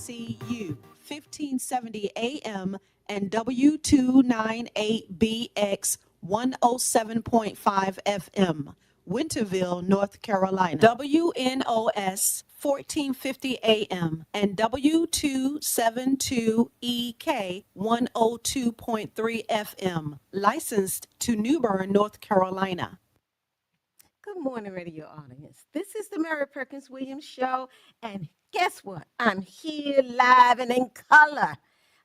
WICU 1570 AM and W298BX 107.5 FM, Winterville, North Carolina. WNOS 1450 AM and W272EK 102.3 FM, licensed to New Bern, North Carolina. Good morning, radio audience. This is the Mary Perkins-Williams Show, and guess what? I'm here live and in color.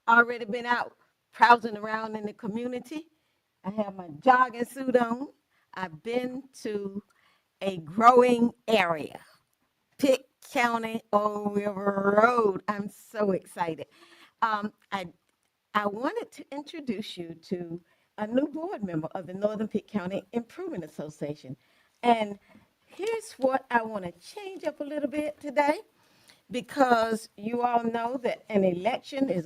Already been out browsing around in the community. I have my jogging suit on. I've been to a growing area, Pitt County, Old River Road. I'm so excited. I wanted to introduce you to a new board member of the Northern Pitt County Improvement Association. And here's what I want to change up a little bit today, because you all know that an election is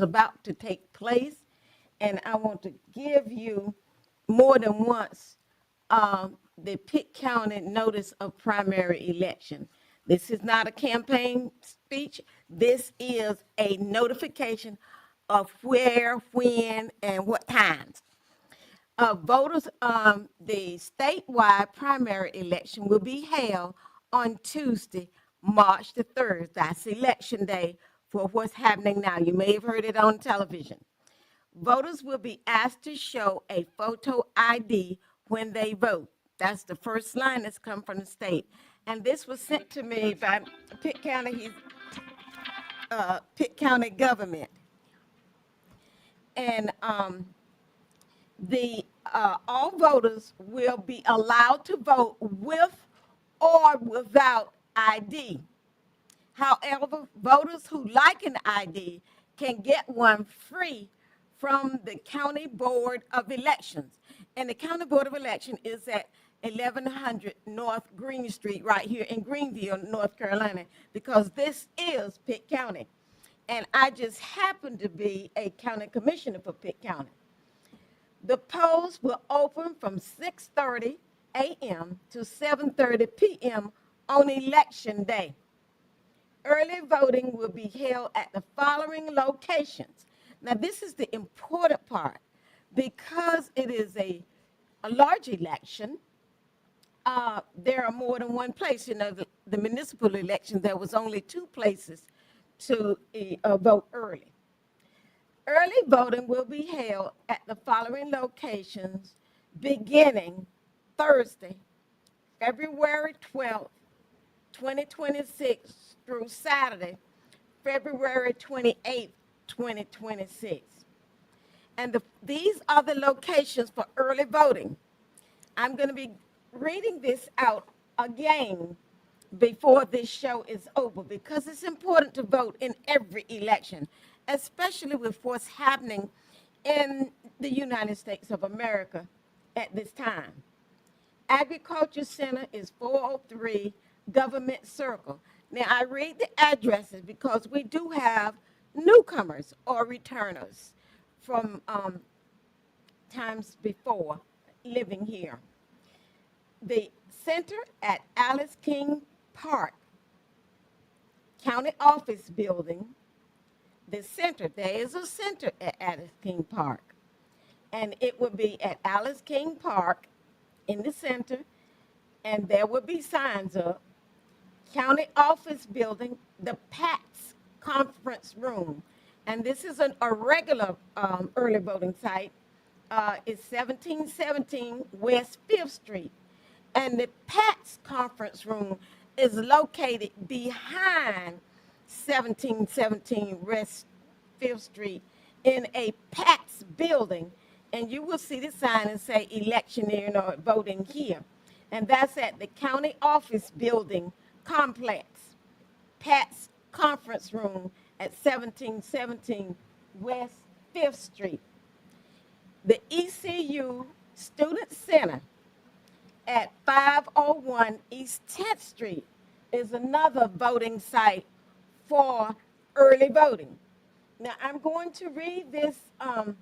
about to take place, and I want to give you more than once the Pitt County notice of primary election. This is not a campaign speech. This is a notification of where, when, and what times. Voters, the statewide primary election will be held on Tuesday, March the 3rd. That's election day for what's happening now. You may have heard it on television. Voters will be asked to show a photo ID when they vote. That's the first line that's come from the state. And this was sent to me by Pitt County government. And all voters will be allowed to vote with or without ID. However, voters who like an ID can get one free from the County Board of Elections. And the County Board of Election is at 1100 North Green Street right here in Greenville, North Carolina, because this is Pitt County. And I just happen to be a county commissioner for Pitt County. The polls will open from 6:30 a.m. to 7:30 p.m. on election day. Early voting will be held at the following locations. Now, this is the important part. Because it is a large election, there are more than one place. You know, the municipal election, there was only two places to vote early. Early voting will be held at the following locations beginning Thursday, February 12th, 2026 through Saturday, February 28th, 2026. And these are the locations for early voting. I'm going to be reading this out again before this show is over, because it's important to vote in every election, especially with what's happening in the United States of America at this time. Agriculture Center is 403 Government Circle. Now, I read the addresses because we do have newcomers or returners from times before living here. The center at Alice King Park, County Office Building. The center, there is a center at Alice King Park, and it will be at Alice King Park in the center, and there will be signs up. County Office Building, the PATS Conference Room, and this is a regular early voting site. It's 1717 West 5th Street, and the PATS Conference Room is located behind 1717 West 5th Street in a PATS building, and you will see the sign and say electioneering or voting here. And that's at the County Office Building Complex, PATS Conference Room at 1717 West 5th Street. The ECU Student Center at 501 East 10th Street is another voting site for early voting. Now, I'm going to read this, and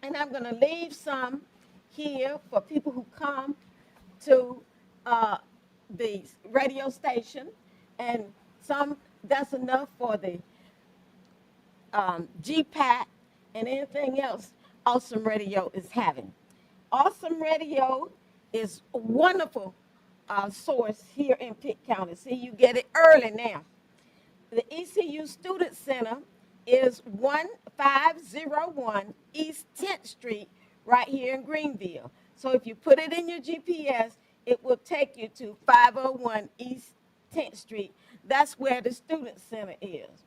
I'm going to leave some here for people who come to the radio station, and some, that's enough for the GPAC, and anything else Awesome Radio is having. Awesome Radio is a wonderful source here in Pitt County. See, you get it early now. The ECU Student Center is 1501 East 10th Street, right here in Greenville. So if you put it in your GPS, it will take you to 501 East 10th Street. That's where the Student Center is.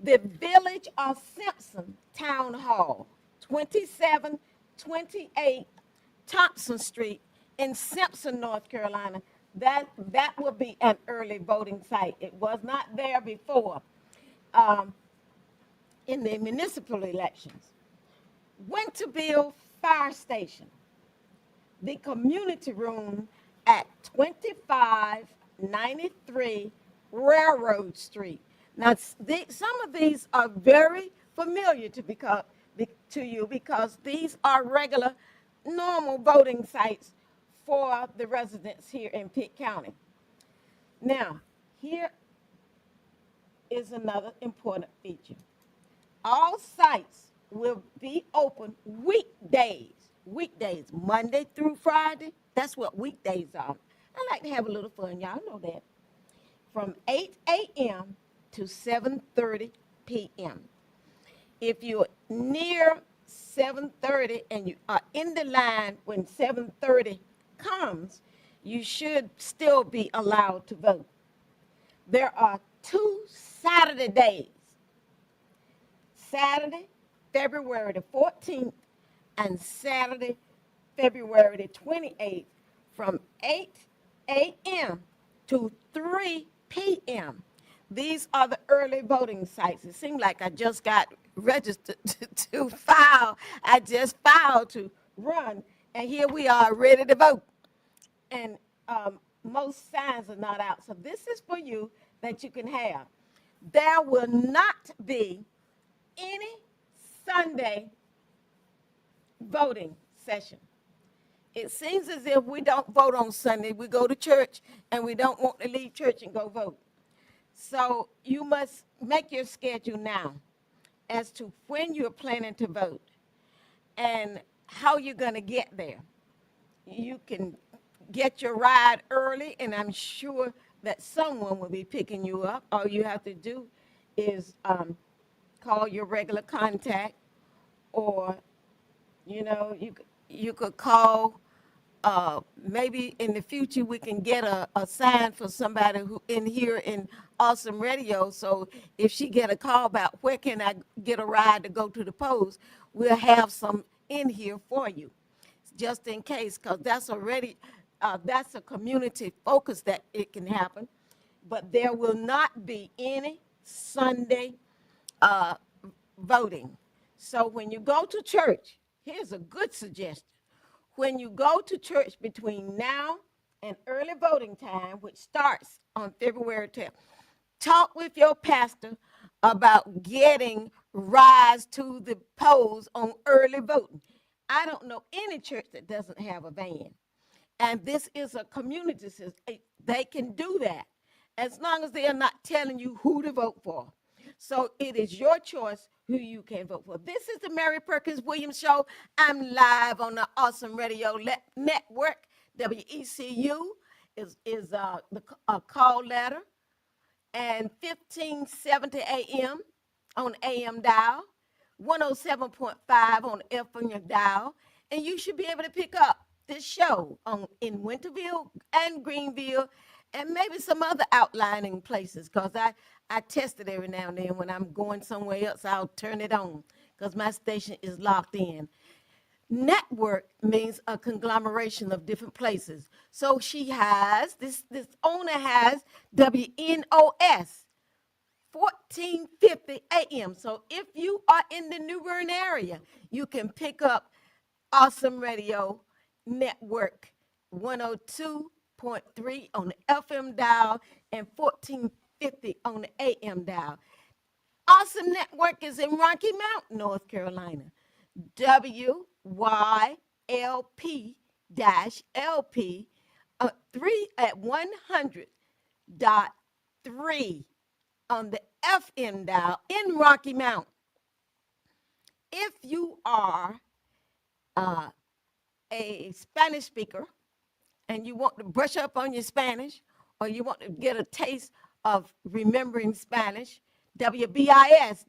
The Village of Simpson Town Hall, 2728 Thompson Street in Simpson, North Carolina. That will be an early voting site. It was not there before in the municipal elections. Winterville Fire Station, the community room at 2593 Railroad Street. Now, some of these are very familiar to you because these are regular, normal voting sites for the residents here in Pitt County. Now, here is another important feature. All sites will be open weekdays, Monday through Friday. That's what weekdays are. I like to have a little fun, y'all know that. From 8 a.m. to 7:30 p.m. If you're near 7:30 and you are in the line when 7:30 comes, you should still be allowed to vote. There are 2 Saturday days, Saturday, February the 14th, and Saturday, February the 28th, from 8 a.m. to 3 p.m. These are the early voting sites. It seemed like I just got registered to file. I just filed to run, and here we are ready to vote. And most signs are not out. So this is for you that you can have. There will not be any Sunday voting session. It seems as if we don't vote on Sunday. We go to church, and we don't want to leave church and go vote. So you must make your schedule now as to when you're planning to vote and how you're going to get there. You can get your ride early, and I'm sure that someone will be picking you up. All you have to do is call your regular contact, or, you could call. Maybe in the future we can get a sign for somebody who in here in Awesome Radio. So if she get a call about where can I get a ride to go to the polls, we'll have some in here for you, just in case, because that's already that's a community focus that it can happen. But there will not be any Sunday voting. So when you go to church, here's a good suggestion. When you go to church between now and early voting time, which starts on February 10th, talk with your pastor about getting rides to the polls on early voting. I don't know any church that doesn't have a van. And this is a community system. They can do that as long as they are not telling you who to vote for. So it is your choice who you can vote for. This is the Mary Perkins-Williams Show. I'm live on the Awesome Radio Network. WECU is a call letter, and 1570 AM on AM dial, 107.5 on FM dial, and you should be able to pick up this show in Winterville and Greenville and maybe some other outlining places, because I test it every now and then. When I'm going somewhere else, I'll turn it on because my station is locked in. Network means a conglomeration of different places. So she has, this owner has WNOS, 1450 AM. So if you are in the New Bern area, you can pick up Awesome Radio Network 102.3 on the FM dial and 1450 on the AM dial. Awesome Network is in Rocky Mount, North Carolina. WYLP-LP 3 at 100.3 on the FM dial in Rocky Mount. If you are uh, a Spanish speaker and you want to brush up on your Spanish, or you want to get a taste of remembering Spanish, WBIS-LP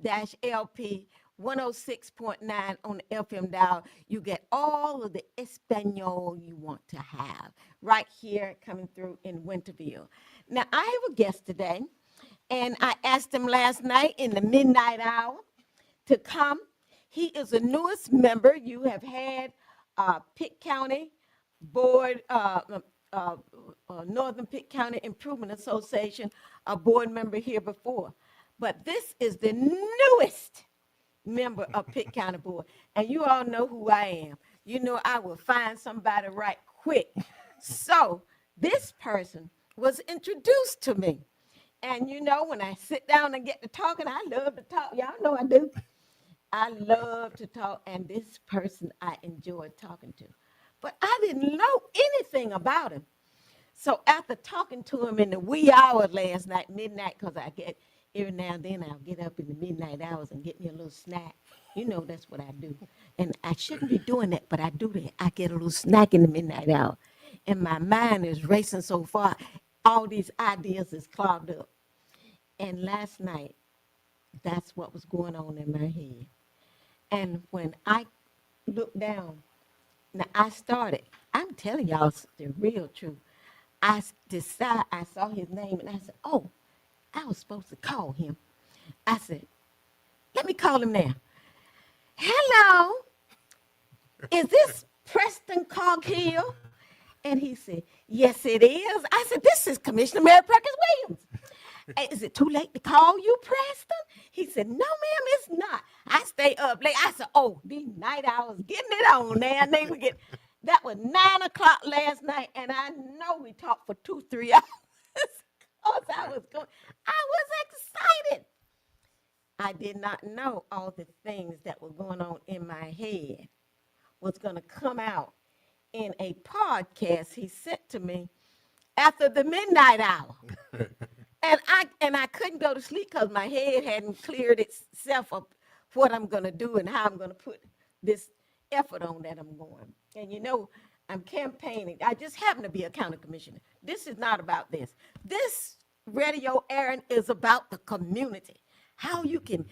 106.9 on the FM dial, you get all of the Espanol you want to have right here coming through in Winterville. Now, I have a guest today, and I asked him last night in the midnight hour to come. He is the newest member. You have had Pitt County Board, Northern Pitt County Improvement Association, a board member here before. But this is the newest member of Pitt County Board. And you all know who I am. You know I will find somebody right quick. So this person was introduced to me. And you know, when I sit down and get to talking, I love to talk. Y'all know I do. I love to talk, and this person I enjoyed talking to. But I didn't know anything about him. So after talking to him in the wee hours last night, midnight, because I get, every now and then I'll get up in the midnight hours and get me a little snack. You know that's what I do. And I shouldn't be doing that, but I do that. I get a little snack in the midnight hour. And my mind is racing so far. All these ideas is clogged up. And last night, that's what was going on in my head. And when I looked down, now I started, I'm telling y'all the real truth. I saw his name and I said, oh, I was supposed to call him. I said, let me call him now. Hello, is this Preston Coghill? And he said, yes, it is. I said, this is Commissioner Mary Perkins-Williams. Is it too late to call you, Preston? He said, no, ma'am, it's not. I stay up late. I said, oh, these night hours, getting it on now. That was 9 o'clock last night, and I know we talked for 2-3 hours. I was excited. I did not know all the things that were going on in my head was going to come out in a podcast he sent to me after the midnight hour. And I couldn't go to sleep because my head hadn't cleared itself of what I'm going to do and how I'm going to put this effort on that I'm going. And you know, I'm campaigning. I just happen to be a county commissioner. This is not about this. This radio airing is about the community, how you can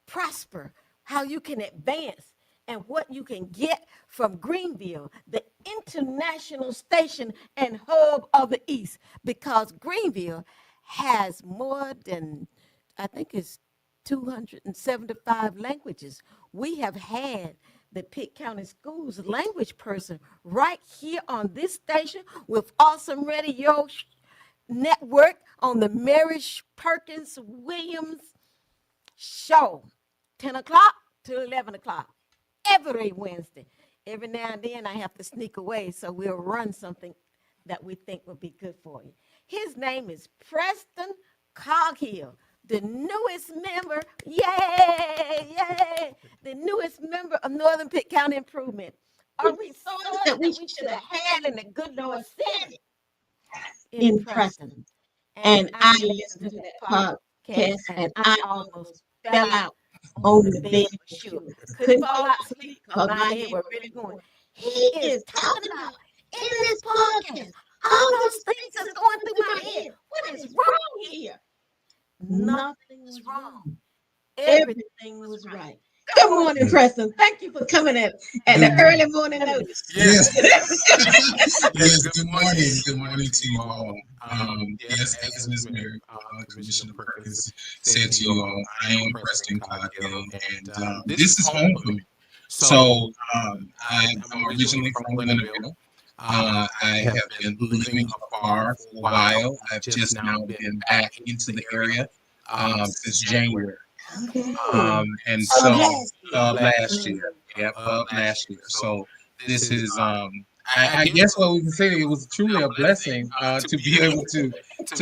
prosper, how you can advance, and what you can get from Greenville, the international station and hub of the East, because Greenville has more than, I think it's 275 languages. We have had the Pitt County Schools language person right here on this station with Awesome Radio Network on the Mary Perkins-Williams show, 10 o'clock to 11 o'clock, every Wednesday. Every now and then I have to sneak away, so we'll run something that we think will be good for you. His name is Preston Coghill, the newest member, yay, the newest member of Northern Pitt County Improvement. A resource that we should have had in the good Lord said it in Preston. And I listened to that podcast and I almost fell out on the bed for sure. Couldn't fall out asleep because my head was really going. He is talking about in this podcast all those things that's going through my head. What is wrong here? Nothing was wrong. Everything was right. Good morning, Preston. Thank you for coming at the early morning notice. Yes. Yes, good morning. Good morning to you all. Yes, as Ms. Mary, Commissioner Perkins said to you all, I am Preston Coghill, and this is home for me. So I'm originally from Winterville. I have been living afar for a while. I've just now been back into the area since January. And so last year. So this is I guess what we can say, it was truly a blessing to be able to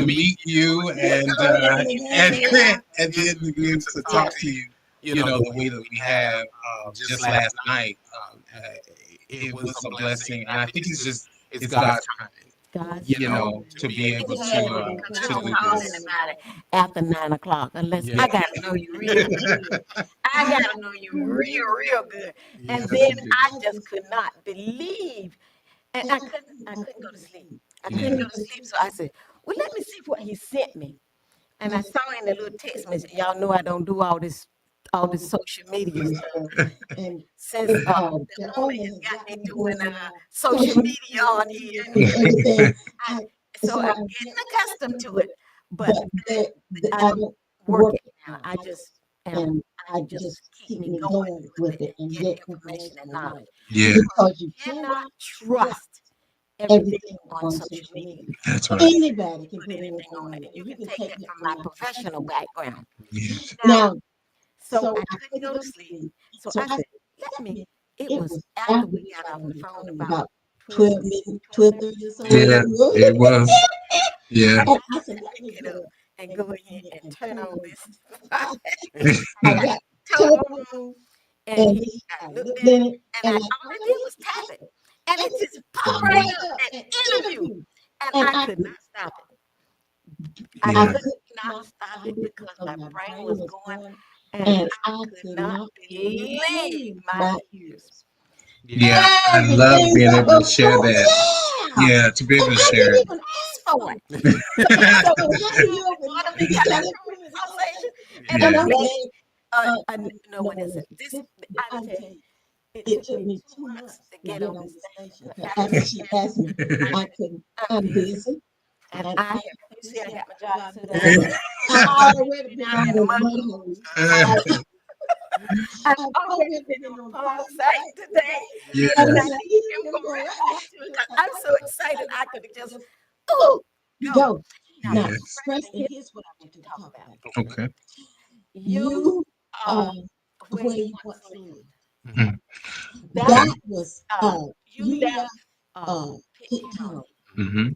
meet you and then to be able to talk to you, you know, the way that we have just last night. It was a blessing, and I think it's God's timing. God, to be able to control do calling this. about it after 9 o'clock, unless Yeah. I gotta know you real good. I gotta know you real good. And Yes, then you do. I just could not believe, and I couldn't go to sleep. I couldn't go to sleep, so I said, "Well, let me see what he sent me." And I saw in the little text message, y'all know I don't do all this social media stuff. And since the owner has got me doing social media on here and everything, I, so I'm getting accustomed to it. But I don't work it now. I just keep me going with it and get information and knowledge. Yeah, Because you cannot trust everything on social media. that's right. Anybody can put anything on it. And you can take that from my professional background. Yeah. Now, so I couldn't go to sleep. So I said, it was after we got off the phone about 12:30 or so. Yeah, it was. Yeah. And I said, let me get up and go ahead and turn on this. I got telephone and I looked in it and all I did was tap it. And it just popped right up, an interview. And I could not stop it. I Yeah. could not stop it because my brain was going and I could not believe my ears. Yeah, I love being able to share that. Yeah, to be able to share it. Even ask for it. So you want to be kind of conversation, and I'm glad. No, what is it? This I tell you, it took me 2 months to get on the station. After she asked me, I couldn't. I'm busy, and I have. You see, I got my job suit on. I've already been out in the mud hole. I've already been on Palm site today, Yeah. and I need him to go right back to it 'cause I'm so excited. I could have just oh go. Now, Yeah. Preston, here's what I want you to talk about. Okay. You where you once lived. Mhm. That was you left Pitt County Mm-hmm.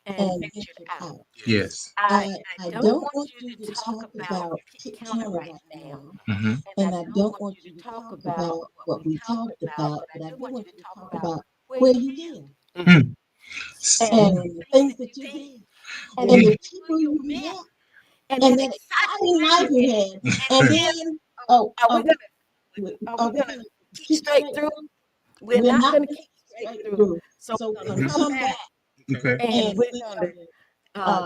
and ventured out. Yes. I don't want you to talk about Pitt County right now, Mm-hmm. and I don't want you to talk about what we talked about, but I do want you to talk about where you live Mm. and the things that you did and the people you met and that exciting life you had. And then, are we gonna keep straight through? We're not gonna keep straight through. So we're gonna come back Okay. and we're gonna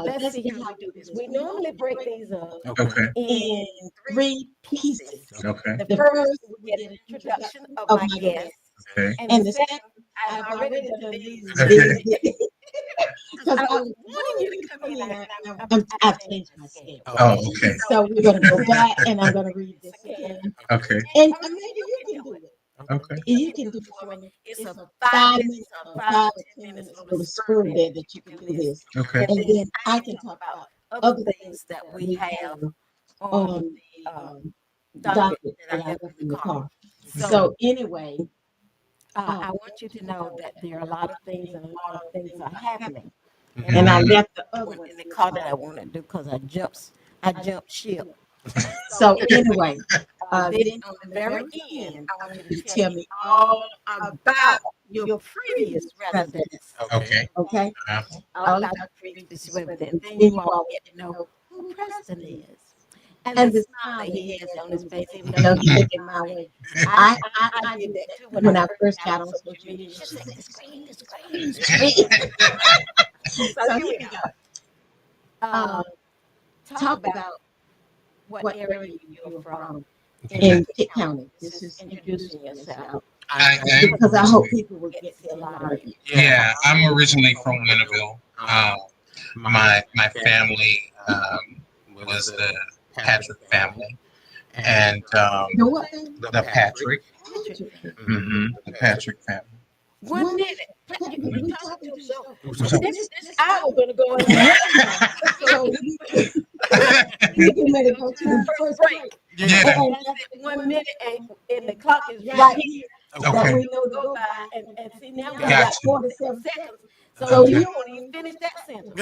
let's see how we do this. We normally break these up Okay. in three pieces. Okay. The first, we get an introduction of my guest, Okay. and the second, I've already done these Okay. because I was wanting you to come in. I've changed my schedule. Oh, okay. So we're gonna go back, and I'm gonna read this again, Okay. and maybe you can do it. Okay. You can do it for me. It's a 5 minutes or 5 or 10 minutes little spur there that you can do this. Okay. And then I can talk about other things that we have on the docket that I left in the car. So anyway, I want you to know that there are a lot of things and a lot of things are happening. And I left the other one in the car that I want to do because I jumped ship. So anyway, then on the very end, I want you to tell me all about your previous residence. Okay. Okay? Uh, All about your previous residence. Then you all get to know who Preston is. And the smile that he has on his face, even though he's looking my way. I did that too when I first got on social media. She said, the screen. So here we go. Talk about what area you're from in Pitt County. This is introducing yourself. Because I hope people will get to see a lot of you. yeah, I'm originally from Winneville. My family was the Patrick family, and The what? the Patrick. Patrick. Mm-hmm. The Patrick family. 1 minute. You talking to yourself. This hour gonna go in there. So we can make it go to the first break. Yeah. And that's it, 1 minute, and the clock is right here. So Okay. we know to go by and see now we got Gotcha. 47 seconds. So Okay. you won't even finish that sentence.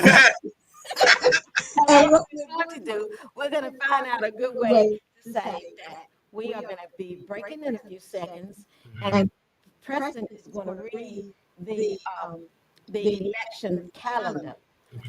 And what we're going to do, we're going to find out a good way to say that we are going to be breaking in a few seconds, and Preston is going to read the the election calendar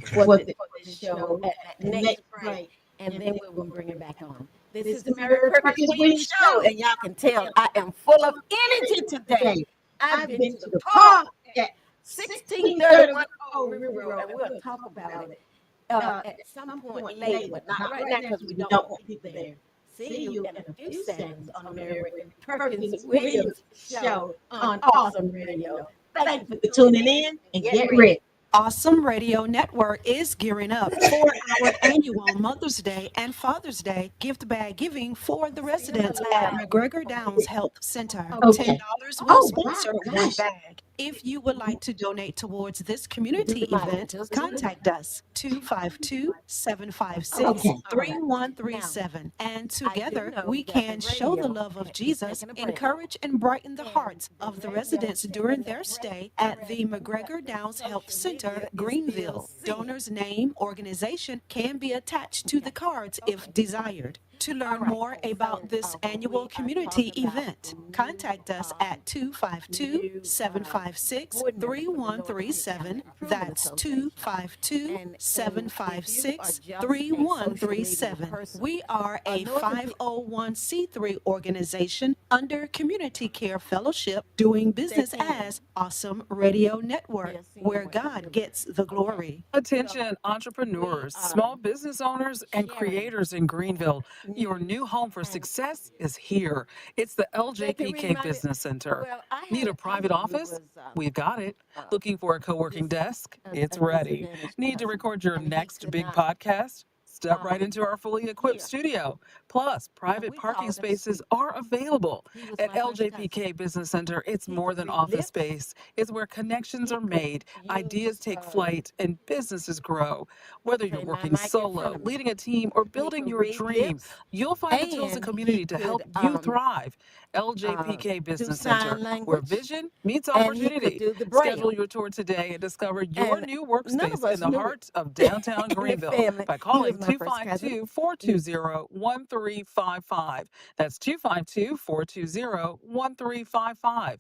Okay. for the show at next break, and then we will bring it back on. This is the Mary Perkins-Williams show, and y'all can tell I am full of energy today. I've been to the park at 1631 Old River Road, and we'll talk about it at some point later, but not right now because we don't want people there. See you in a few seconds on the Mary Perkins-Williams show on Awesome Radio. Thank you for tuning in, and get ready. Awesome Radio Network is gearing up for our annual Mother's Day and Father's Day gift bag giving for the residents at McGregor Downs Health Center. $10 will sponsor one bag. If you would like to donate towards this community event, contact us 252-756-3137. And together we can show the love of Jesus, encourage and brighten the hearts of the residents during their stay at the McGregor Downs Health Center, Greenville. Donor's name, organization can be attached to the cards if desired. To learn more about this annual community event, contact us at 252-756-3137. That's 252-756-3137. We are a 501c3 organization under Community Care Fellowship doing business as Awesome Radio Network, where God gets the glory. Attention entrepreneurs, small business owners, and creators in Greenville. Your new home for success is here. It's the LJPK Business Center. Need a private office? We've got it. Looking for a co-working desk? It's ready. Need to record your next big podcast? Step right into our fully equipped studio. Plus, private parking spaces are available. At LJPK Business Center, it's more than office space. It's where connections are made, ideas take flight, and businesses grow. Whether you're working solo, leading a team, or building your dream, you'll find the tools and community to help you thrive. LJPK Business Center, where vision meets opportunity. Schedule your tour today and discover your new workspace in the heart of downtown Greenville by calling 252-420-1355. That's 252-420-1355.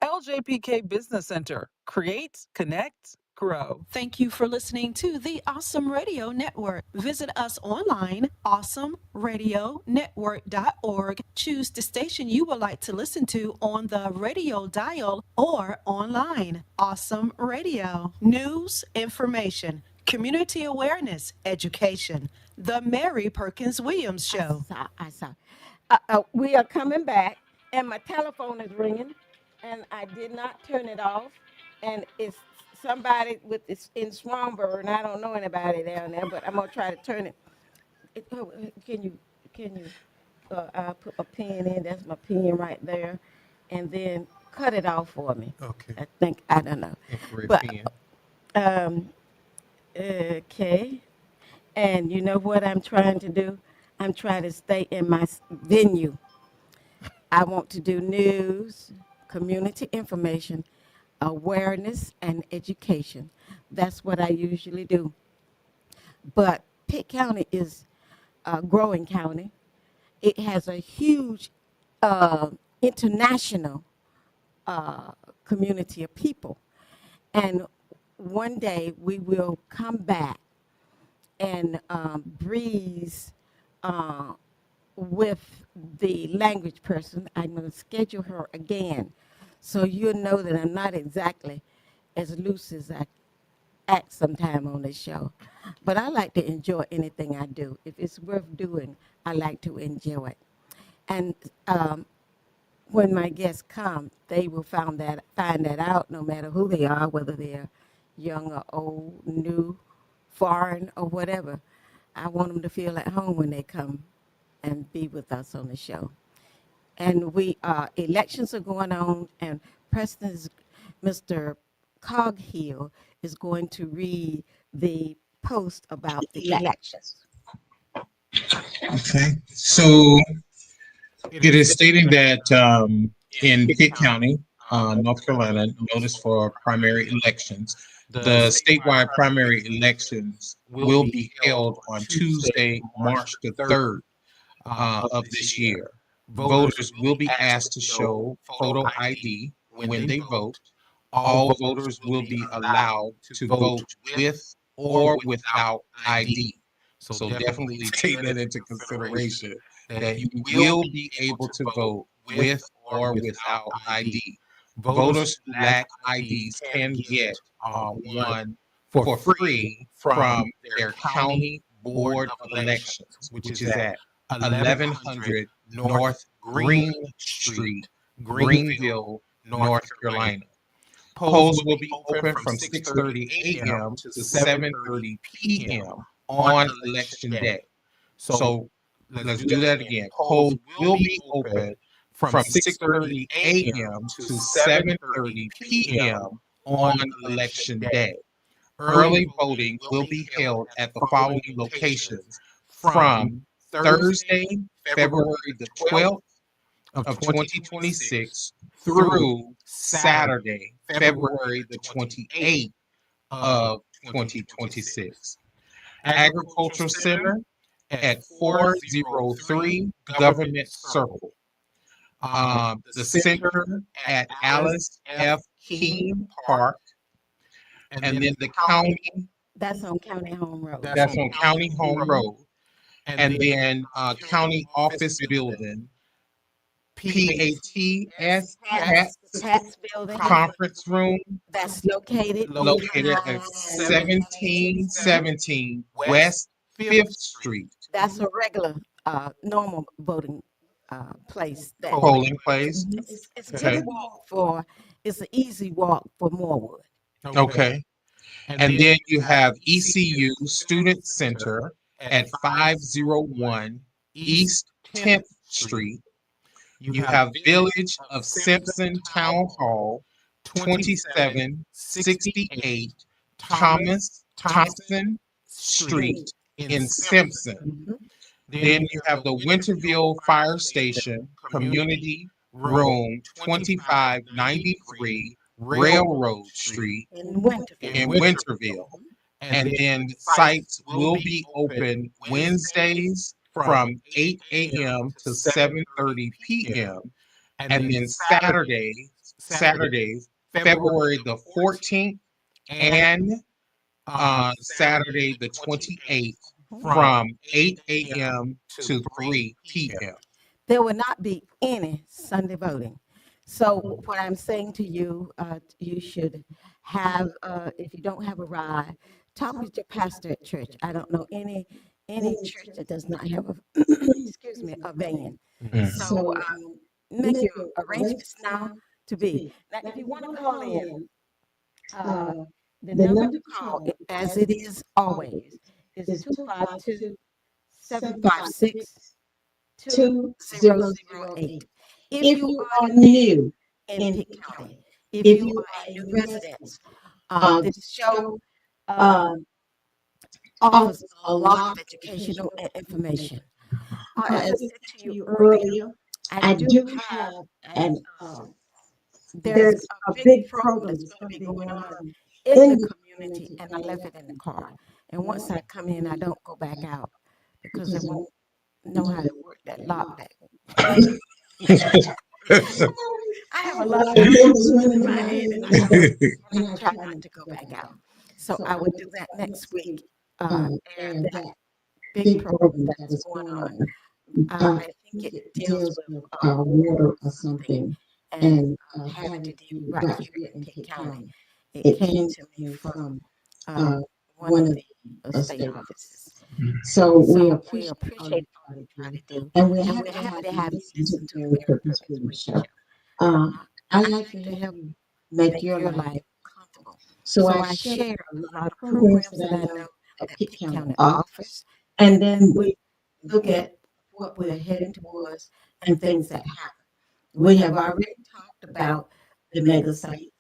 LJPK Business Center. Create, connect, grow. Thank you for listening to the Awesome Radio Network. Visit us online, awesomeradionetwork.org. Choose the station you would like to listen to on the radio dial or online. Awesome Radio. News, information, community awareness, education. The Mary Perkins-Williams Show. I saw. We are coming back, and my telephone is ringing, and I did not turn it off, and it's somebody with this in Swanburg, and I don't know anybody down there, but I'm gonna try to turn it. Can you? I'll put my pen in. That's my pen right there, and then cut it off for me. Okay. I don't know. But okay. And you know what I'm trying to do? I'm trying to stay in my venue. I want to do news, community information, awareness, and education. That's what I usually do. But Pitt County is a growing county. It has a huge international community of people. And one day we will come back and breeze with the language person. I'm going to schedule her again, so you'll know that I'm not exactly as loose as I act sometime on this show. But I like to enjoy anything I do. If it's worth doing, I like to enjoy it. And when my guests come, they will find that out, no matter who they are, whether they're young or old, new, foreign, or whatever. I want them to feel at home when they come and be with us on the show. And elections are going on, and Mr. Coghill is going to read the post about the elections. Okay. So it is stating that in Pitt County, North Carolina, notice for primary elections, the statewide primary elections will be held on Tuesday, March the 3rd of this year. Voters will be asked to show photo ID when they vote. All voters will be allowed to vote with or without ID. So definitely take that into consideration that you will be able to vote with or without ID. Voters who lack IDs can get one for free from their county board of elections, which is at 1100 North Green Street, Greenville, North Carolina. Polls will be open from 6:30 a.m. to 7:30 p.m. on election day. So let's do that again. Polls will be open from 6:30 a.m. to 7:30 p.m. on election day. Early voting will be held at the following locations from Thursday, February the 12th of 2026 through Saturday, February the 28th of 2026. Agricultural Center at 403 Government Circle. The center at Alice F. King Park, and then the county. That's on County Home Road. That's on County Home Road, and then County Office Building, PATS, Pat's Building. Conference Room, That's located at 1717 West 5th Street. That's a regular, normal voting place. Polling place. It's a good walk for. It's an easy walk for Morewood. Okay. And then you have ECU Student Center at 501 East 10th Street. You have Village of Simpson Town Hall, 2768 Thompson Street in Simpson. Then you have the Winterville Fire Station, Community Room 2593 Railroad Street in Winterville. And then sites will be open Wednesdays from 8 a.m. to 7:30 p.m. And then Saturdays, February the 14th and Saturday the 28th from 8 a.m. to 3 p.m. There will not be any Sunday voting. So what I'm saying to you, you should have, if you don't have a ride, talk with your pastor at church. I don't know any church that does not have a, excuse me, a van. So make your arrangements now to be. Now, if you want to call in, the number to call, as it is always, is 252-756-2008. If you are new in Pitt County, if you are a new resident, this show offers a lot of educational information. As I said to you earlier, I do have, and there's a big program that's going to be going on in the community, and I left it in the car. And once I come in, I don't go back out because I won't know how to work that lockback. I have a lot of things in my head, and I try not to go back out. So I will do that next week. And that big program that's going on, I think it deals with water or something, and having to do right here in Pitt County. It came to me from one of the state offices. So we appreciate all you try to do, and we're happy to have you listen to the Perkins-Williams show. I like to help make your life comfortable. So I share a lot of programs that I know at Pitt County office, and then we look at what we're heading towards and things that happen. We have already talked about the mega site.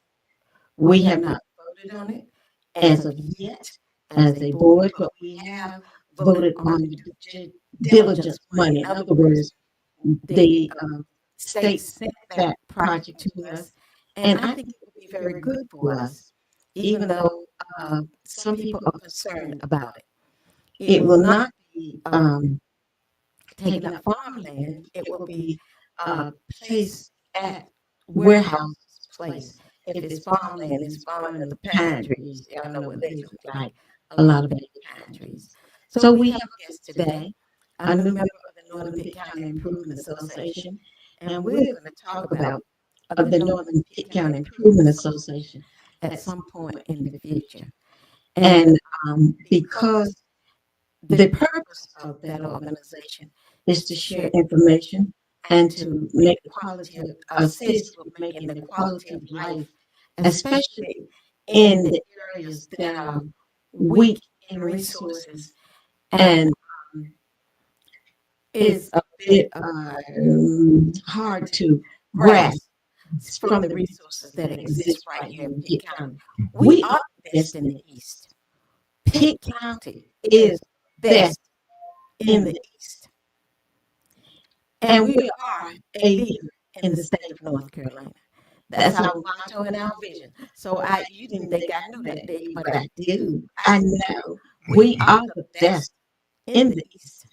We have not voted on it as of yet as a board, but we have voted on the due diligence money. In other words, the state sent that project to us, and I think it would be very good for us, even though some people are concerned about it. It will not be taking up farmland. It will be placed at warehouse place. if it's farmland, it's farming of the pine trees. Y'all know what they look like, a lot of baby pine trees. So we have a guest today, a new member of the Northern Pitt County Improvement Association, and we're going to talk about the Northern Pitt County Improvement Association at some point in the future. And because the purpose of that organization is to share information and to make the quality of, assist with making the quality of life, especially in the areas that are weak in resources and is a bit hard to grasp from the resources that exist right here in Pitt County. We are best in the East. Pitt County is best in the East. And we are a leader in the state of North Carolina. That's our motto and our vision. So you didn't think I knew that, did you? But I do. I know we are the best in the East.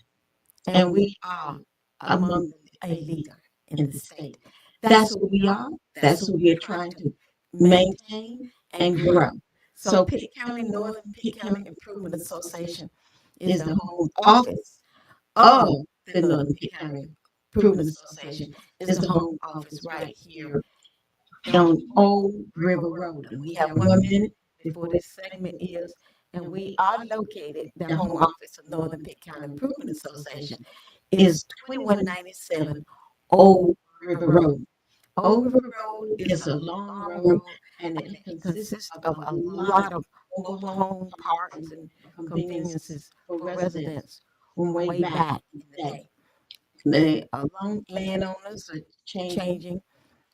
And we are among a leader in the state. That's what we are. That's what we're trying to maintain and grow. So Pitt County Northern Pitt County Improvement Association is the home office of the Northern Pitt County Improvement Association. Is the home office right here on Old River Road. And we have 1 minute before this segment is, and we are located, the home office of Northern Pitt County Improvement Association is 2197 Old River Road. Old River Road is a long road, and it consists of a lot of mobile home parks and conveniences for residents from way back in the day. The landowners are changing.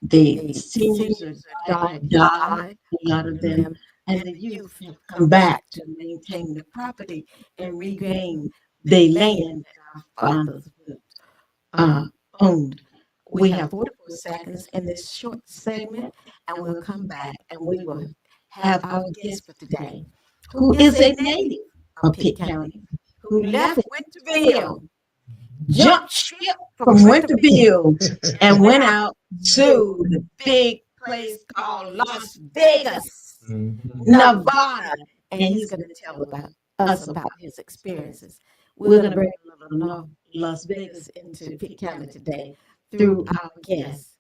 The seniors have died, a lot of them, and the youth have come back to maintain the property and regain the land that our fathers owned. We have 44 seconds in this short segment, and we'll come back and we will have our guest for today, who is a native of Pitt County, who left Winterville, jumped ship from Winterville, and went out to the big place called Las Vegas, Nevada, and he's going to tell us about his experiences. We're going to bring a little Las Vegas into Pitt County today through our guest,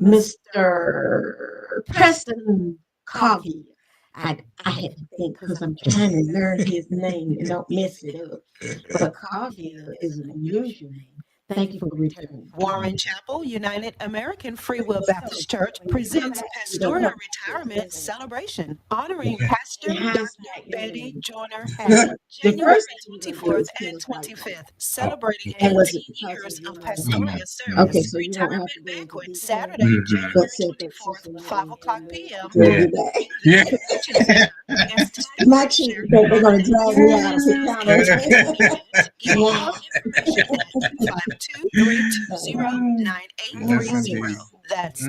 Mr. Preston Coggy. I had to think because I'm trying to learn his name and don't mess it up. But Coggy is an unusual name. Thank you for returning. Warren Chapel United American Free Will Baptist Church presents Pastoral Retirement Celebration, honoring Pastor Dr. Betty Joyner Haddock, January 24th and 25th, celebrating 18 years of pastoral service. Retirement banquet, Saturday, January 24th, 5 o'clock p.m. Yeah. My children think they're going to drag me out of Pitt County. 252-320-9830. That's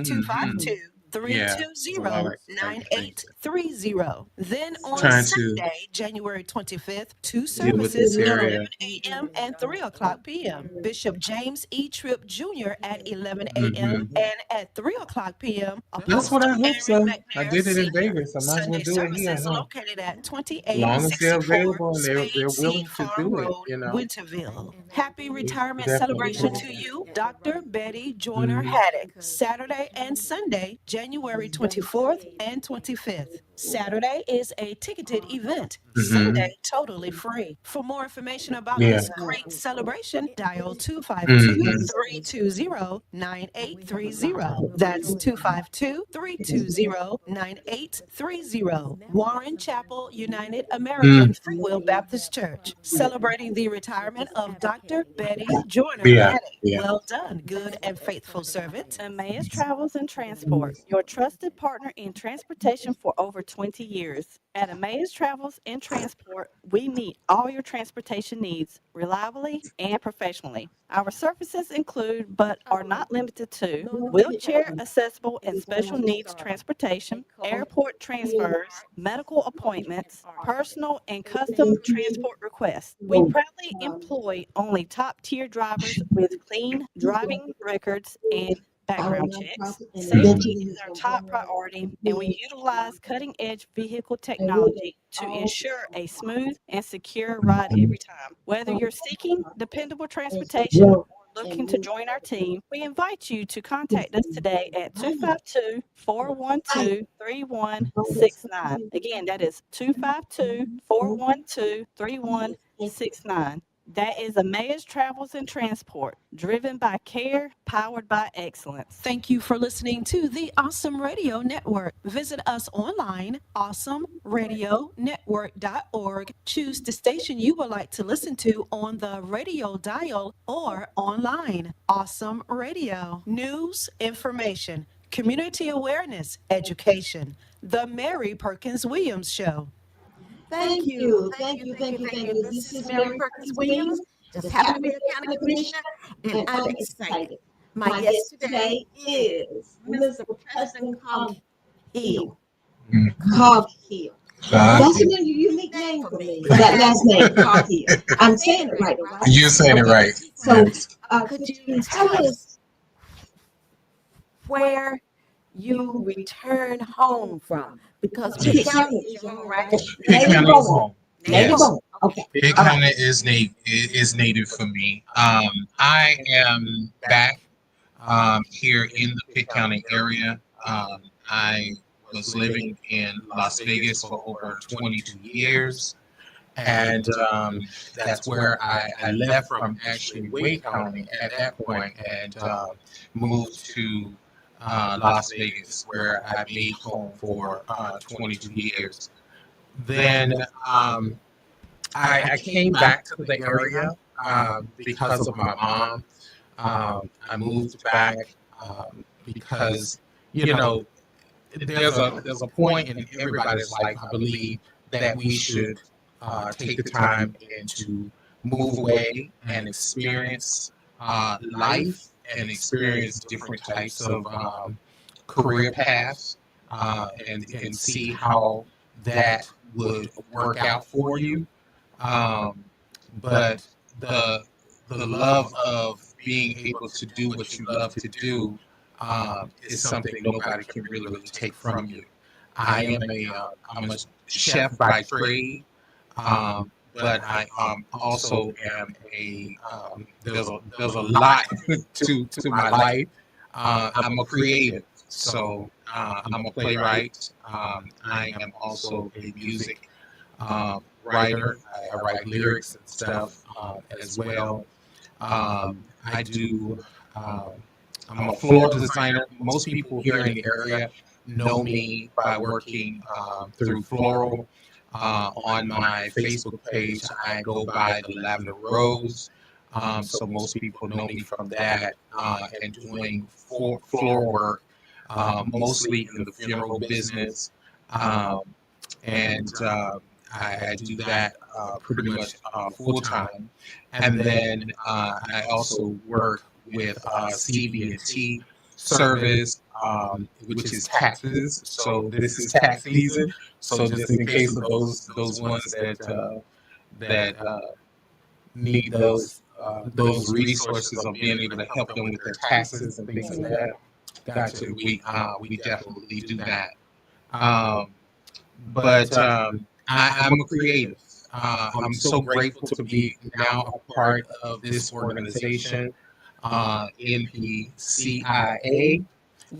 252-320-9830. Then on Sunday, January 25th, two services at 11 a.m. and 3 o'clock p.m. Bishop James E. Tripp Jr. at 11 a.m. and at 3 o'clock p.m. That's what I hope so. McNair I did it in Sr. Vegas. I might as well Sunday do it here. services located at As long as they're 2864 available and they're Spade willing Seed to Farm do it, Road, you know. Winterville. Happy retirement Definitely. celebration to you, Dr. Betty Joyner Haddock. Saturday and Sunday, January 24th and 25th. Saturday is a ticketed event. Sunday, totally free. For more information about this great celebration, dial 252-320-9830. That's 252-320-9830. Warren Chapel United American Free Will Baptist Church, celebrating the retirement of Dr. Betty Joyner Haddock. Well done, good and faithful servant. Emmaus Travels and Transport, your trusted partner in transportation for over 20 years. At Emmaus Travels and Transport, we meet all your transportation needs reliably and professionally. Our services include, but are not limited to, wheelchair accessible and special needs transportation, airport transfers, medical appointments, personal and custom transport requests. We proudly employ only top-tier drivers with clean driving records and background checks. Safety is our top priority, and we utilize cutting-edge vehicle technology to ensure a smooth and secure ride every time. Whether you're seeking dependable transportation or looking to join our team, we invite you to contact us today at 252-412-3169. Again, that is 252-412-3169. That is Emmaus Travels and Transport, driven by care, powered by excellence. Thank you for listening to the Awesome Radio Network. Visit us online, awesomeradionetwork.org. Choose the station you would like to listen to on the radio dial or online. Awesome Radio. News, information, community awareness, education. The Mary Perkins-Williams Show. Thank you. This is Mary Perkins-Williams, just happy to be a county commissioner, and I'm excited. My guest today is Mr. Preston Coghill. Coghill. That's a unique name for me. That last name, Coghill. I'm saying it right, right? You're saying it right. So, could you tell us where you return home from? Because Pitt County is your home, right? Pitt County is home. Yes. Okay. Pitt County is native for me. I am back here in the Pitt County area. I was living in Las Vegas for over 22 years. And that's where I left from actually Wade County at that point and moved to Las Vegas, where I made home for 22 years. Then I came back to the area because of my mom. I moved back because, there's a point in everybody's life, I believe, that we should take the time and to move away and experience life and experience different types of career paths and see how that would work out for you. But the love of being able to do what you love to do is something nobody can really take from you. I'm a chef by trade, but I also am there's a lot to my life. I'm a creative, so I'm a playwright. I am also a music writer. I write lyrics and stuff as well. I do. I'm a floral designer. Most people here in the area know me by working through floral. On my Facebook page, I go by the Lavender Rose. So most people know me from that and doing floral work, mostly in the funeral business. And I do that pretty much full time. And then I also work with CB&T service, which is taxes. So this is tax season. So just in case of those ones that need those resources of being able to help them with their taxes and things like that. Gotcha. We definitely do that. But I'm a creative. I'm so grateful to be now a part of this organization, NPCIA.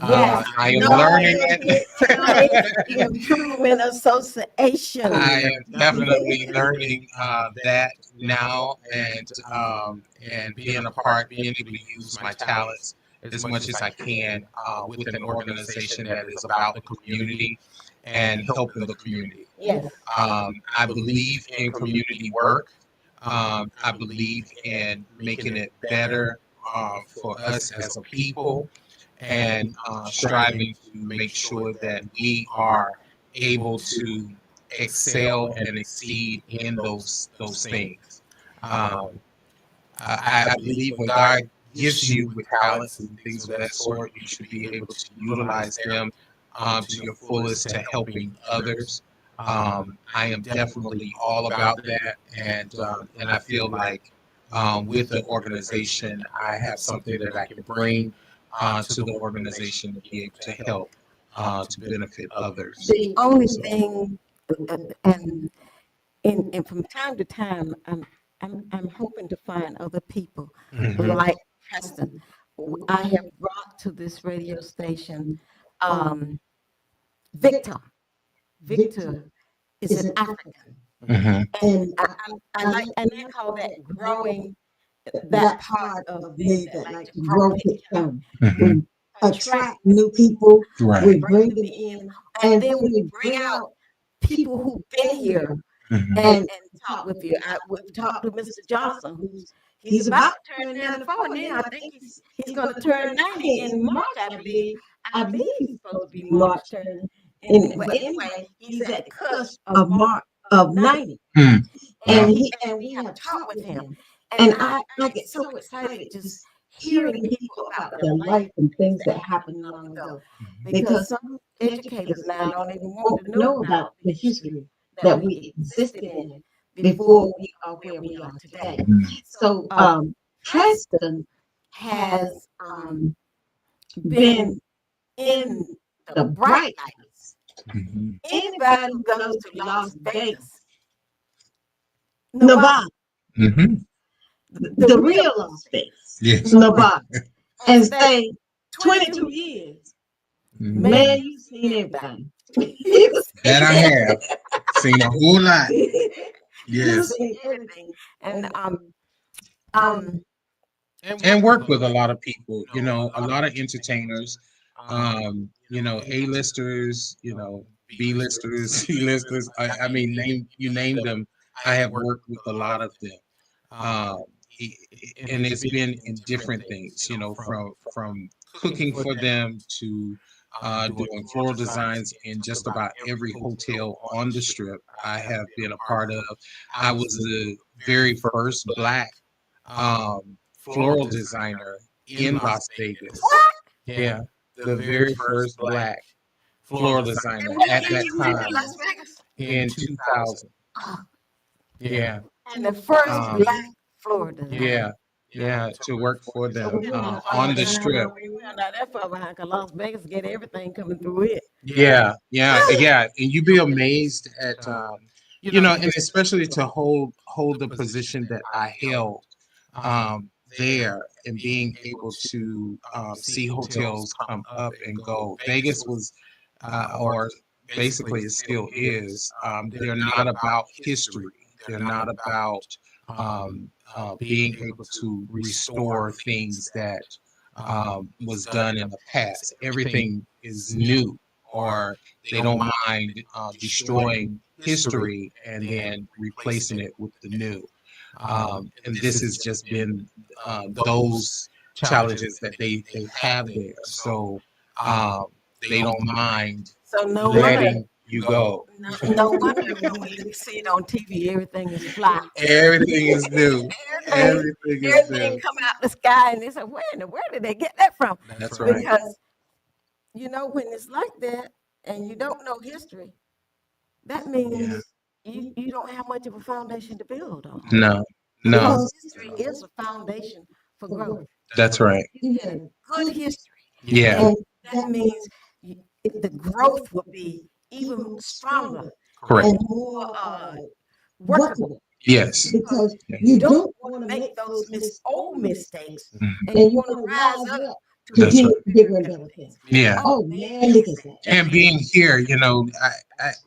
Yes, I am learning it. Employment Association. I am definitely learning that now, and being able to use my talents as much as I can with an organization that is about the community and helping the community. Yes. I believe in community work. I believe in making it better for us as a people, and striving to make sure that we are able to excel and exceed in those things. I believe when God gives you with talents and things of that sort, you should be able to utilize them to your fullest to helping others. I am definitely all about that, and I feel like with the organization, I have something that I can bring to the organization to be able to help to benefit others. The only So, thing, and from time to time, I'm hoping to find other people mhm, like Preston. I have brought to this radio station, um, Victor. Victor is an African, mhm, and I like, and I call that growing, that part of me that like to grow him. mhm. We attract new people, Right. we bring them in, and then we bring out people who've been here Mhm. and talk with you. We've talked to Mr. Johnson, he's about to turn 94 now. I think he's going to turn 90 in March, I believe. I believe he's supposed to be March turning. But anyway, he's at the cusp of March of 90, Mm. and Wow. we have talked with him, and I get so excited just hearing people about their life and things that happened long ago, because some educators now don't even want to know about the history that we existed in before we are where we are today. Mhm. So Preston has been in the bright lights. Mhm. Anybody who goes to Las Vegas, Nevada, Mhm. the real Las Vegas, Yes. Nevada, and stay 22 years, Mhm. man, you've seen everything. That I have seen a whole lot. You've Yes. seen everything, and um, And work with a lot of people, a lot of entertainers, A-listers, B-listers, C-listers. I mean, you name them. I have worked with a lot of them. Um, and it's been in different things, from cooking for them to doing floral designs in just about every hotel on the strip. I have been a part of. I was the very first Black floral designer in Las Vegas. Yeah, the very first Black floral designer and what at year that you went to time Las Vegas? in 2000. Oh, Yeah, and the first um, Black Florida. yeah, yeah, to work for So them we weren't that far on the behind. strip. We weren't that far behind, 'cause Las Vegas get everything coming through it. Yeah, yeah, yeah, and you'd be amazed at and especially to hold the position that I held there and being able to see hotels come up and go. Vegas was, or basically it still is. They're not about history. They're not about being able to restore things that was done in the past. Everything is new, or they don't mind destroying history and then replacing it with the new. And this has just been those challenges that they have there. So um, they don't mind So no wonder, letting you go. no wonder when you see it on TV, everything is fly. Everything is new. Everything, Everything is everything new. come out the sky, and they say, "Where in the world did they get that from?" That's right. Because when it's like that, and you don't know history, that means you don't have much of a foundation to build on. No, no, Because history is a foundation for growth. that's right. You had a good history, Yeah, and that means the growth will be even stronger correct. and more workable. Yes. Because Yeah. you don't want to make those old mistakes, Mhm. and you want to rise up to That's be right. bigger and better things. Yeah. Oh man, look at that. And being here,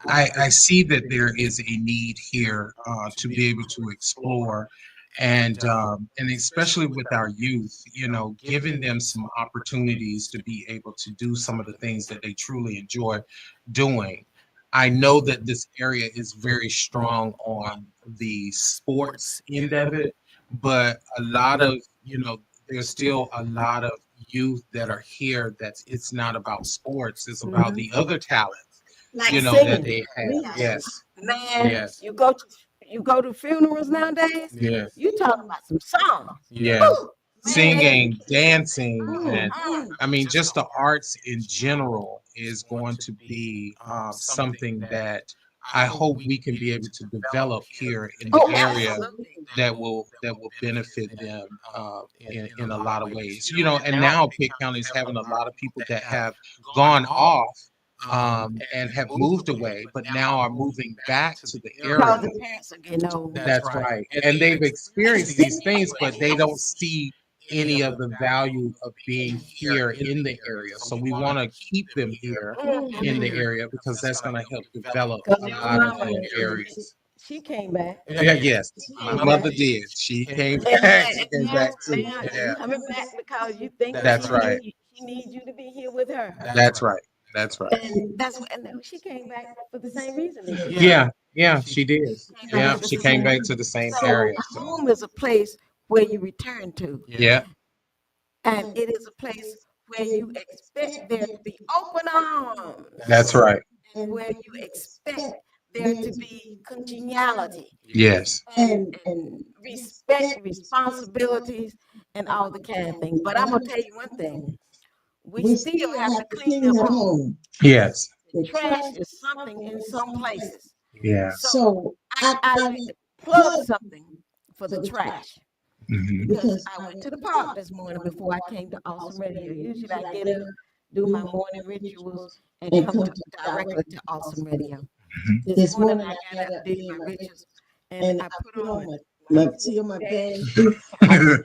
I see that there is a need here to be able to explore, and especially with our youth, giving them some opportunities to be able to do some of the things that they truly enjoy doing. I know that this area is very strong on the sports end of it, but a lot of, there's still a lot of youth that are here that it's not about sports, it's about the other talents, Like that singing. they have. Yes, Man, yes, you go to funerals nowadays, yes, you talking about some songs. yes. Woo! Man, Singing, dancing, and mm. I mean, just the arts in general is going to be something that I hope we can be able to develop here in the Oh, area absolutely. that will benefit them in a lot of ways. And now Pitt County is having a lot of people that have gone off and have moved away, but now are moving back to the Because area. the parents are getting old. That's right. And they've experienced these things, but they don't see any of the value of being here in the area. So we want to keep them here in the area because that's going to help develop Because a your lot of mama, the areas. she came back. Yeah, yes, my mother did. She came back. She came back too. Now Yeah, you coming back because you think that's right. she needs you to be here with her. That's right. That's right. And that's what, and then she came back for the same reason. Yeah, yeah, she did. Came Yeah, back for she the came same back reason. to the same So area. So home is a place where you return to, yeah, and it is a place where you expect there to be open arms, that's right. and where you expect there to be congeniality Yes. and respect, responsibilities, and all the kind of things. But I'm gonna tell you one thing: we still have to clean up home. Yes. The trash is something in some places. Yeah. So I like to plug something for the trash. Hmm. Because I went to the park this morning before I came to Awesome Radio. Usually I get up, do my morning rituals, and come directly to Awesome Radio. This morning I got up, did my rituals, and I put on my bed,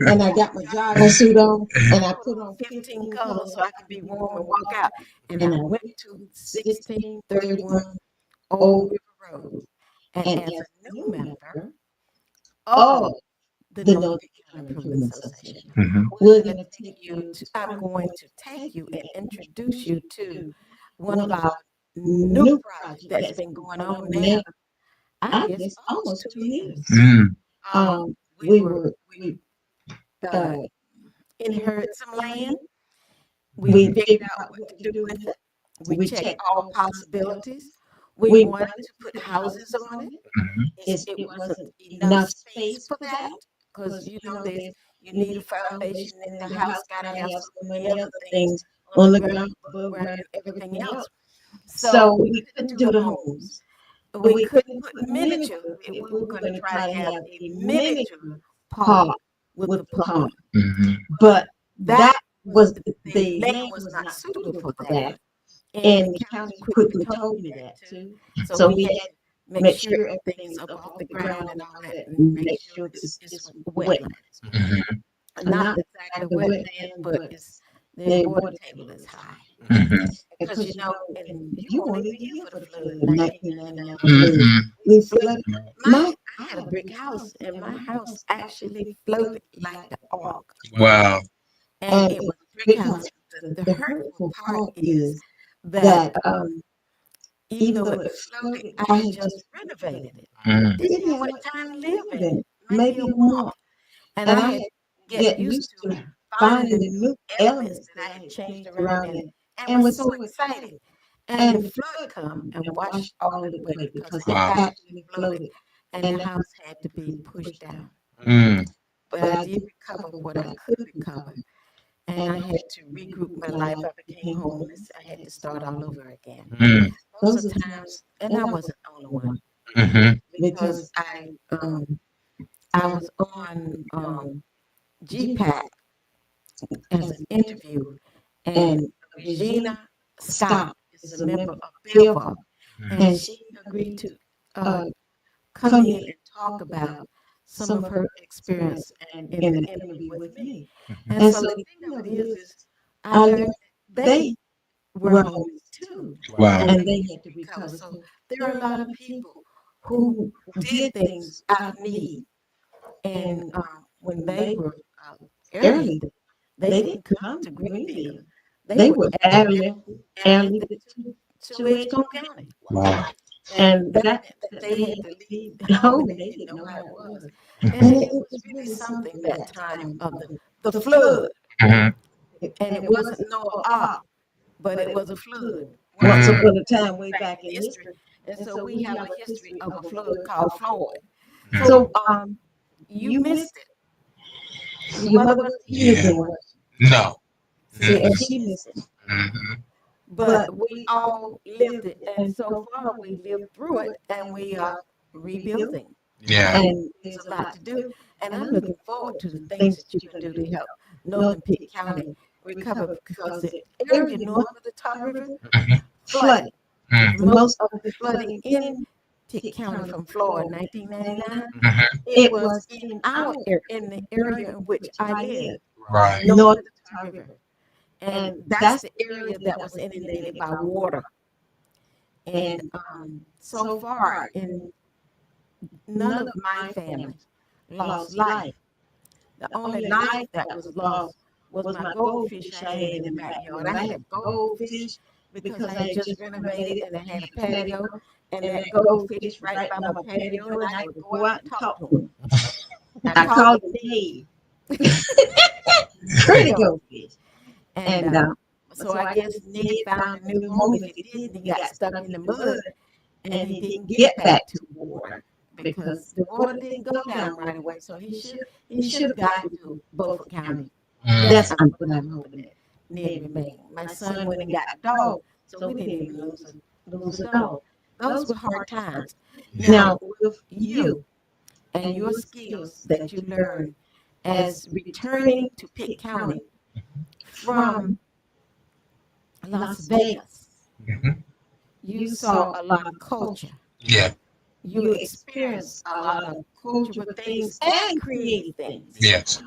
and I got my jogging suit on, and I put on 15 colors so I could be warm and walk out. And I went to 1631 Old River Road. And as a new member of the North Carolina Improvement Association, Hmm. I'm going to take you and introduce you to one of our new projects that's been going on now, I guess almost 2 years. Mm. We uh, inherited some land. We figured out what to do with it. We checked all possibilities. We wanted to put houses on it. Hmm. It wasn't enough space for that because you need a foundation and the house got to have so many other things on the ground, above ground, and everything else. So we couldn't do the homes. We couldn't put miniature. We were going to try to have a miniature park with the pond. Hmm. But that was the land was not suitable for that. And the county quickly told me that too. So we had to make sure everything's up off the ground and all that, and make sure it's wetlands. Hmm. Not exactly wetlands, but the water table is high. Hmm. Because and you weren't even here for the flood in 1999 flood. Hmm. We flooded. I had a brick house, and my house actually floated like the ark. Wow. And it was a brick house. The hurtful part is that even though it floated, I had just renovated it. Mm. Didn't have much time to live in it, maybe a month. And I had to get used to finding the new elements that I had changed around in it, and was so excited. And the flood come and washed all of it away because it Wow. actually floated, and the house had to be pushed down. Mm. But I did recover what I could recover. And I had to regroup my life. I became homeless. I had to start all over again. Mm. Those are times, and I wasn't the only one Hmm. because I was on GPAC as an interview, and Regina Scott is a member of Billboard, and she agreed to come in and talk about some of her experience and in the interview with me. And so the thing of it is I learned that they were homeless too, Wow. and they had to recover. So there are a lot of people who did things out of need, and when they were early, they didn't come to Greenville. They were airlifted to Edgecombe County. Wow. And that meant that they had to leave home and they didn't know how it was. And it was really something that time of the flood. Hmm. And it wasn't Noah Ark, but it was a flood. Once upon a time, way back in history. And so we have a history of a flood called Floyd. Mhm. So you missed it. Your mother was here then. No. See, and she missed it. Hmm. but we all lived it, and so far we lived through it, and we are rebuilding. Yeah. And there's a lot to do, and I'm looking forward to the things that you can do to help Northern Pitt County recover, because the area north of the Tar River Mhm. flooded. Mm. Most of the flooding in Pitt County from Florida in 1999, Mhm. it was in our in the area in which I live, Right. north of the Tar River. And that's the area that was inundated by water. And so far, in none of my family lost life. The only life that was lost was my goldfish I had in the backyard. I had goldfish because I had just renovated and I had a patio, and that goldfish right by my patio, and I would go out and talk to him. I called him Dave. Pretty goldfish. And so I guess Nick found a new home. If he didn't, he got stuck in the mud, and he didn't get back to the water because the water didn't go down right away. So he should have gotten to Beaufort County. Mm. That's what I'm hoping that Ned remained. My son went and got a dog, so we didn't even lose a dog. Those were hard times. Now, with you and your skills that you learned as returning to Pitt County from Las Vegas, Mhm. you saw a lot of culture. Yeah. You experienced a lot of cultural things and creative things. Yes.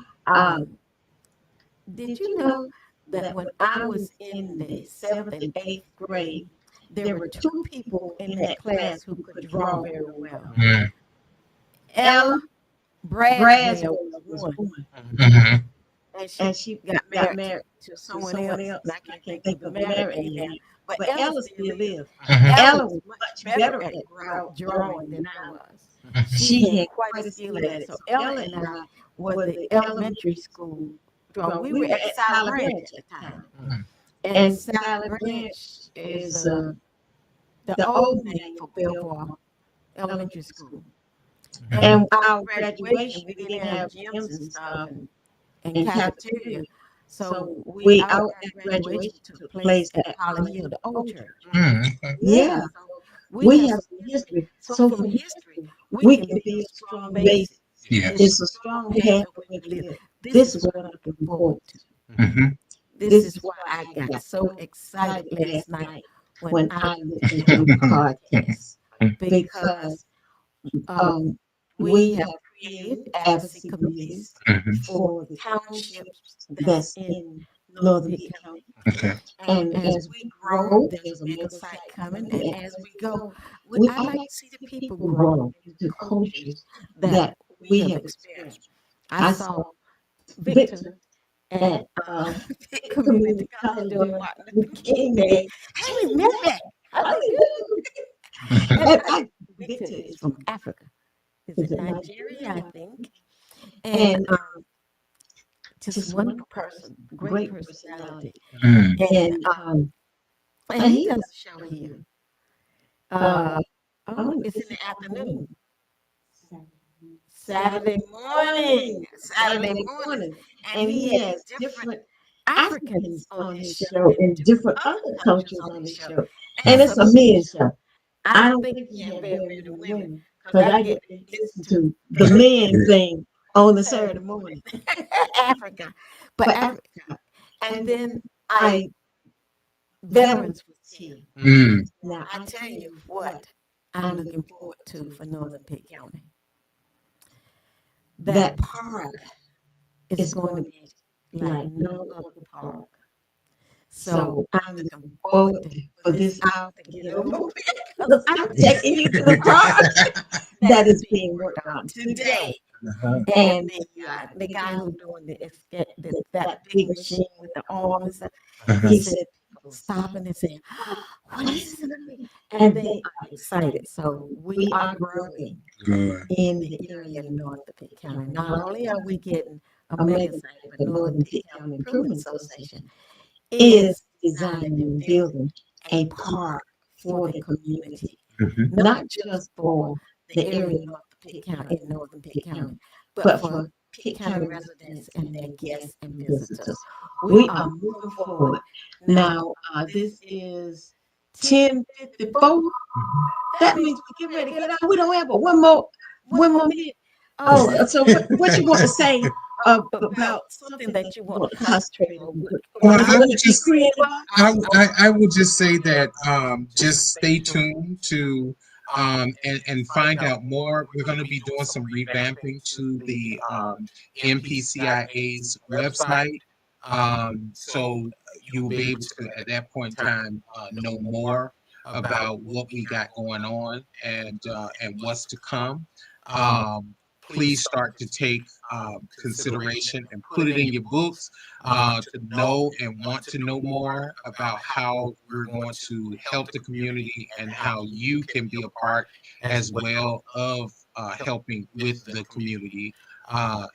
Did you know that when I was in the 7th and 8th grade, there were two people in that class who could draw very well? Mm. Ella Braswell was one, Mhm. and she got married to someone else, and I can't think of the married name now. But Ella still lives. Mhm. Ella was much better at drawing than I was. She had quite a skill at it. So Ella and I was the elementary school drawing. We were at Silent Branch at the time. Mhm. And Silent Branch is the old name for Belvoir Elementary School. And our graduation, we didn't have gyms and stuff and cafeteria. So our graduation took place at Holly Hill, the old church. Mm. Okay. Yeah. So we have some history. So from history, we can build strong bases. Yes. It's a strong pathway to live. This is what I'm looking forward to. Mhm. This is why I got so excited last night when I listened to the podcast, because we have created advocacy committees Mhm. for the townships that's in Northern Pitt County. Okay. And as we grow, there's a mega site coming. And as we go, I like to see the people grow into cultures that we have experienced. I saw Victor at Pitt Community College during Martin Luther King Day. I remember that. I really do. And Victor is from Africa. Is it Nigeria, I think? And just wonderful person, great personality. Mm. And he does a show here. It's in the afternoon. Saturday morning. And he has different Africans on his show and different other cultures on his show. And it's a men's show. I don't think he has very many women, because I get to listen to the men thing on the Saturday morning. Africa. But Africa. And then veterans was here. Mm. Now, I tell you what I'm looking forward to for Northern Pitt County. That park is going to be like no other park. So I'm looking forward for this hour to get over. Because I'm taking you to the park that is being worked on today. Uh-huh. And the guy who's doing that big machine with the arms, Uh-huh. he said, people stopping and saying, what is it? And they are excited. So we are growing Good. in the area of North Pitt County. Not only are we getting a mega site, but Northern Pitt County Improvement Association is designing and building a park for the community, Mhm. not just for the area of North Pitt County in Northern Pitt County, but for Pitt County residents and their guests and visitors. We are moving forward. Now, this is 10:54. That means we get ready to get out. We don't have but one more minute. Oh, so what you want to say about something that you want to concentrate on? Well, I would just say that just stay tuned to and find out more. We're going to be doing some revamping to the MPCIA's website. So you will be able to, at that point in time, know more about what we got going on and what's to come. Please start to take consideration and put it in your books to know and want to know more about how we're going to help the community and how you can be a part as well of helping with the community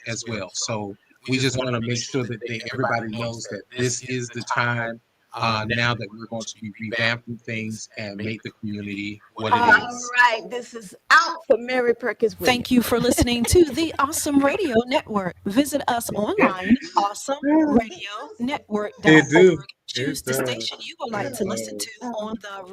as well. So we just want to make sure that everybody knows that this is the time now that we're going to be revamping things and make the community what it is. All right, this is out for Mary Perkins-Williams. Thank you for listening to the Awesome Radio Network. Visit us online, awesomeradionetwork.org. Choose the station you would like to listen to on the